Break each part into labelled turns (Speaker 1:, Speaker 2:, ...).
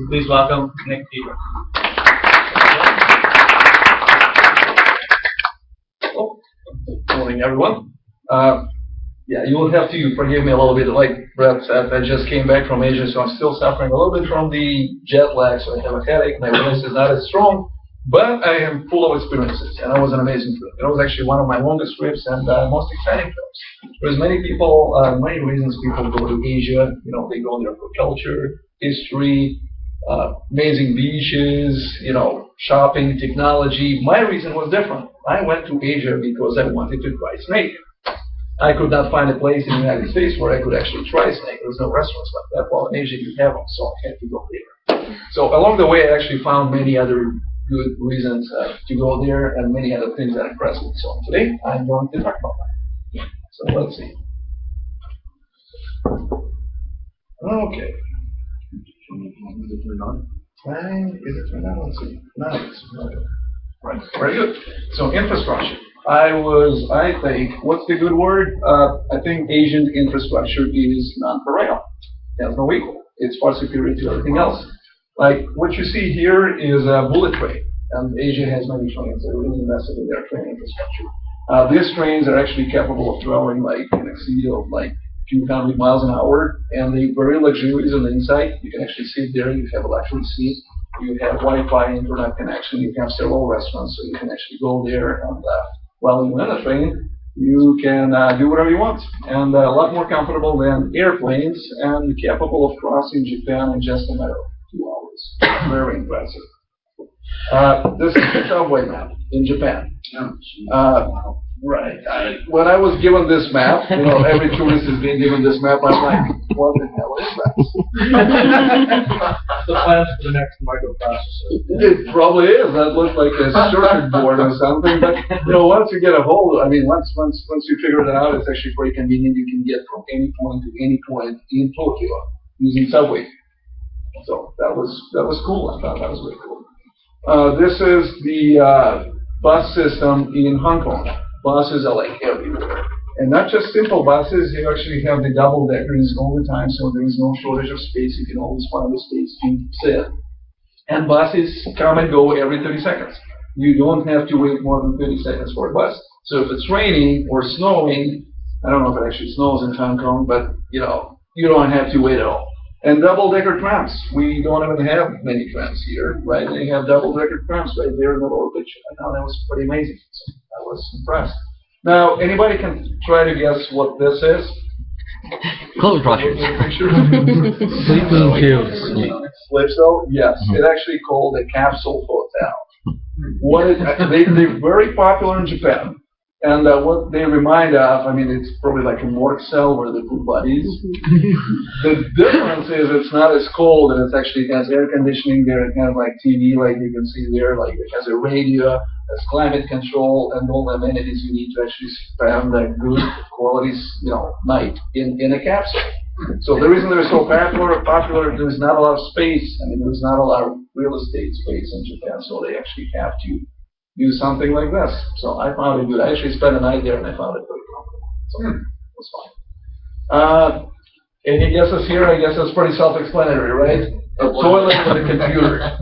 Speaker 1: Please welcome Nick Peter.
Speaker 2: Oh, good morning, everyone. Yeah, you will have to forgive me a little bit. Like Brett said, I just came back from Asia, so I'm still suffering a little bit from the jet lag, so I have a headache. My voice is not as strong, but I am full of experiences, and it was an amazing trip. It was actually one of my longest trips and most exciting trips. There's many people, many reasons people go to Asia. You know, they go there for culture, history, amazing beaches, you know, shopping, technology. My reason was different. I went to Asia because I wanted to try snake. I could not find a place in the United States where I could actually try snake. There was no restaurants like that. Well, in Asia you have them, so I had to go there. So along the way, I actually found many other good reasons to go there and many other things that impressed me. So today, I'm going to talk about that. So let's see. Okay. Is it turned on? Is it turned on? Let's see. Now it's okay. Right. Very good. So infrastructure. I think, what's the good word? I think Asian infrastructure is non-parallel. It has no equal. It's far superior to everything else. Like what you see here is a bullet train, and Asia has many trains. They're really invested in their train infrastructure. These trains are actually capable of traveling like in a speed of like a few hundred miles an hour, and they're very luxurious on the inside. You can actually sit there. You have a luxury seat. You have Wi-Fi, internet connection. You have several restaurants, so you can actually go there and while you're in a train, you can do whatever you want, and a lot more comfortable than airplanes, and capable of crossing Japan in just a matter of 2 hours. Very impressive. This is the subway map in Japan. Right. When I was given this map, you know, every tourist is being given this map. I'm like, what the hell is that?
Speaker 1: The plans for the next microprocessor.
Speaker 2: It probably is. That looks like a circuit board or something. But you know, once you get a hold of, I mean, once you figure it out, it's actually pretty convenient. You can get from any point to any point in Tokyo using subway. So that was cool. I thought that was really cool. This is the bus system in Hong Kong. Buses are like everywhere. And not just simple buses, you actually have the double deckers all the time, so there is no shortage of space. You can always find the space to sit. And buses come and go every 30 seconds. You don't have to wait more than 30 seconds for a bus. So if it's raining or snowing, I don't know if it actually snows in Hong Kong, but you know, you don't have to wait at all. And double-decker trams. We don't even have many trams here, right? They have double-decker trams right there in the lower picture. I thought that was pretty amazing. So I was impressed. Now, anybody can try to guess what this is?
Speaker 3: Clothes brushers.
Speaker 2: Sleeping pills. Calypso? Yes. It's actually called a capsule hotel. They're very popular in Japan. And what they remind of, I mean, it's probably like a morgue cell where they put bodies. The difference is it's not as cold, and it actually has air conditioning there. It has like TV, like you can see there, like it has a radio, has climate control, and all the amenities you need to actually spend a good quality, you know, night in a capsule. So the reason they're so popular, there's not a lot of space. I mean, there's not a lot of real estate space in Japan, so they actually have to do something like this. So I found it good. I actually spent a night there and I found it very comfortable. So it was fine. Any guesses here? I guess that's pretty self-explanatory, right? A toilet with a computer.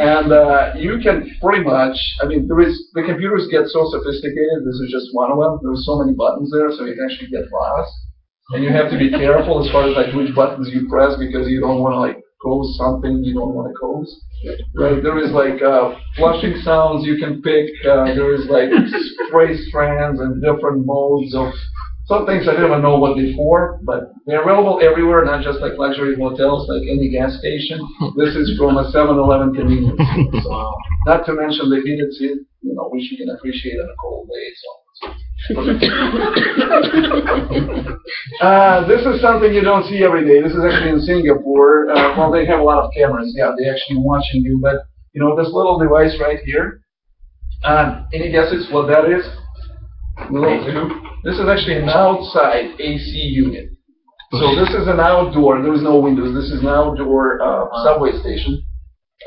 Speaker 2: And you can pretty much, I mean, the computers get so sophisticated. This is just one of them. There's so many buttons there, so you can actually get lost. And you have to be careful as far as like which buttons you press because you don't want to like close something you don't want to close. Right, there is like flushing sounds you can pick. There is like spray strands and different modes of some things I didn't even know what they're for, but they're available everywhere, not just like luxury hotels, like any gas station. This is from a 7-Eleven convenience store. So, not to mention the heated seat, you know, which you can appreciate on a cold day. So. This is something you don't see every day. This is actually in Singapore. Well, they have a lot of cameras. Yeah, they're actually watching you. But, you know, this little device right here, any guesses what that is? This is actually an outside AC unit. So this is an outdoor, there is no windows. This is an outdoor subway station.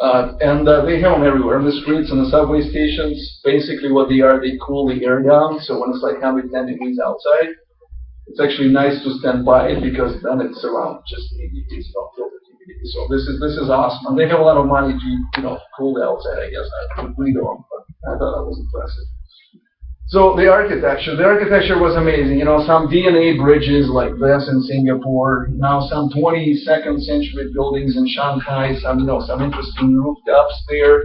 Speaker 2: And they have them everywhere, in the streets and the subway stations. Basically what they are, they cool the air down, so when it's like 110 degrees outside, it's actually nice to stand by it because then it's around just 80 degrees, about 50 So this is awesome. And they have a lot of money to cool the outside, I guess. We don't, but I thought that was impressive. So the architecture was amazing. Some DNA bridges like this in Singapore. Now some 22nd century buildings in Shanghai. Some interesting rooftops there.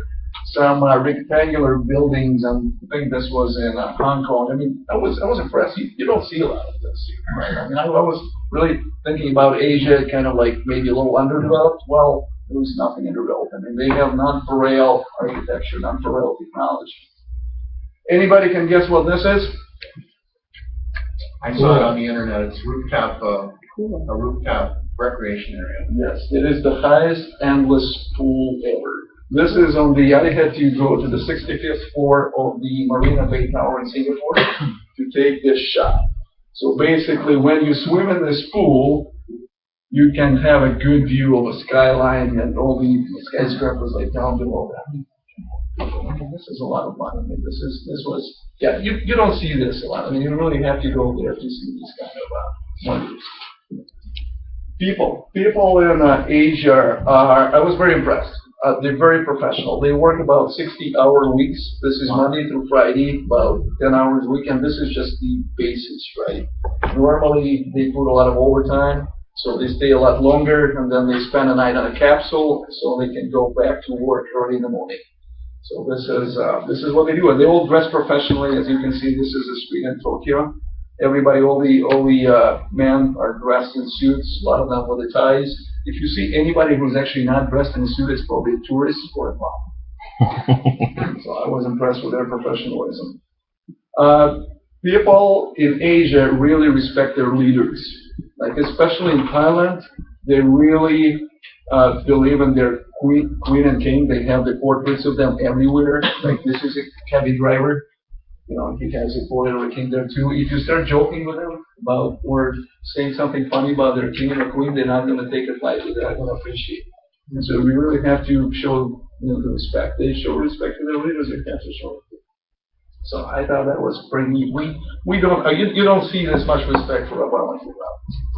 Speaker 2: Some rectangular buildings, and I think this was in Hong Kong. I mean, I was impressed. You don't see a lot of this here, right? I mean, I was really thinking about Asia, kind of like maybe a little underdeveloped. Well, there was nothing underdeveloped. I mean, they have non-for-rail architecture, non-for-rail technology. Anybody can guess what this is?
Speaker 1: I saw it on the internet. It's a rooftop recreation area.
Speaker 2: Yes, it is the highest endless pool ever. This is on the, I had to go to the 65th floor of the Marina Bay Tower in Singapore to take this shot. So basically, when you swim in this pool, you can have a good view of a skyline and all the skyscrapers like down below that. This is a lot of money. I mean, this was, yeah, you don't see this a lot. I mean, you really have to go there to see these kind of wonders. People in Asia I was very impressed. They're very professional. They work about 60-hour weeks. This is Monday through Friday, about 10 hours a week, and this is just the basics, right? Normally, they put a lot of overtime, so they stay a lot longer, and then they spend a night on a capsule, so they can go back to work early in the morning. So this is what they do, and they all dress professionally. As you can see, this is a street in Tokyo. Everybody, all the men are dressed in suits. A lot of them with the ties. If you see anybody who's actually not dressed in a suit, it's probably a tourist or a mom. So I was impressed with their professionalism. People in Asia really respect their leaders. Like especially in Thailand, they really believe in their queen and king. They have the portraits of them everywhere. Like this is a cabby driver. He has a portrait of a king there too. If you start joking with them about or saying something funny about their king or queen, they're not going to take it lightly. They're not going to appreciate it. And so we really have to show the respect. They show respect to their leaders. They have to show it. So I thought that was pretty neat. We don't you don't see this much respect for Obama,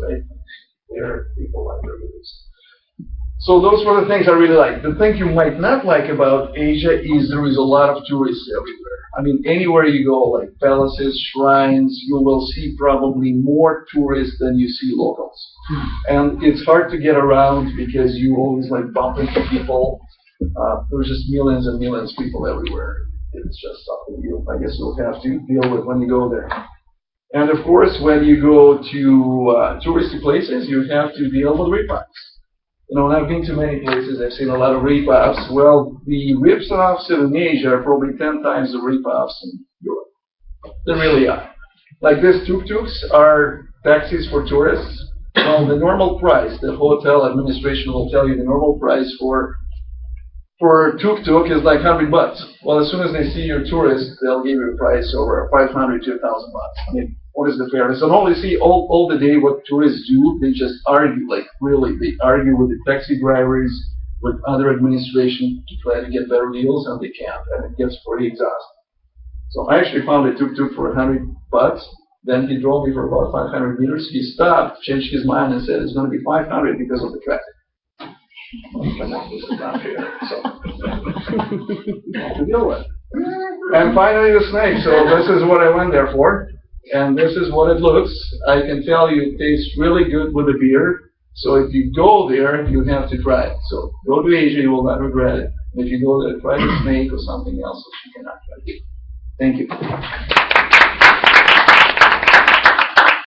Speaker 2: right? They're people like their leaders. So those were the things I really like. The thing you might not like about Asia is there is a lot of tourists everywhere. I mean, anywhere you go, like palaces, shrines, you will see probably more tourists than you see locals. And it's hard to get around because you always like bump into people. There's just millions and millions of people everywhere. It's just something I guess you'll have to deal with when you go there. And of course, when you go to touristy places, you have to deal with ripoffs. I've been to many places, I've seen a lot of ripoffs. Well, the ripoffs in Asia are probably 10 times the ripoffs in Europe. They really are. Like these tuk-tuks are taxis for tourists. Well, the normal price, the hotel administration will tell you the normal price for tuk-tuk is like $100. Well, as soon as they see you're a tourist, they'll give you a price over $500 to $1,000. I mean, what is the fairness? And all you see all the day what tourists do, they just argue, like really, they argue with the taxi drivers, with other administration to try to get better deals, and they can't, and it gets pretty exhausting. So I actually found a tuk-tuk for $100. Then he drove me for about 500 meters. He stopped, changed his mind, and said it's going to be 500 because of the traffic. This is not fair. So to deal with. And finally, the snake. So this is what I went there for. And this is what it looks. I can tell you it tastes really good with a beer. So if you go there, you have to try it. So go to Asia, you will not regret it. And if you go there, try the snake or something else that you cannot try. Thank you.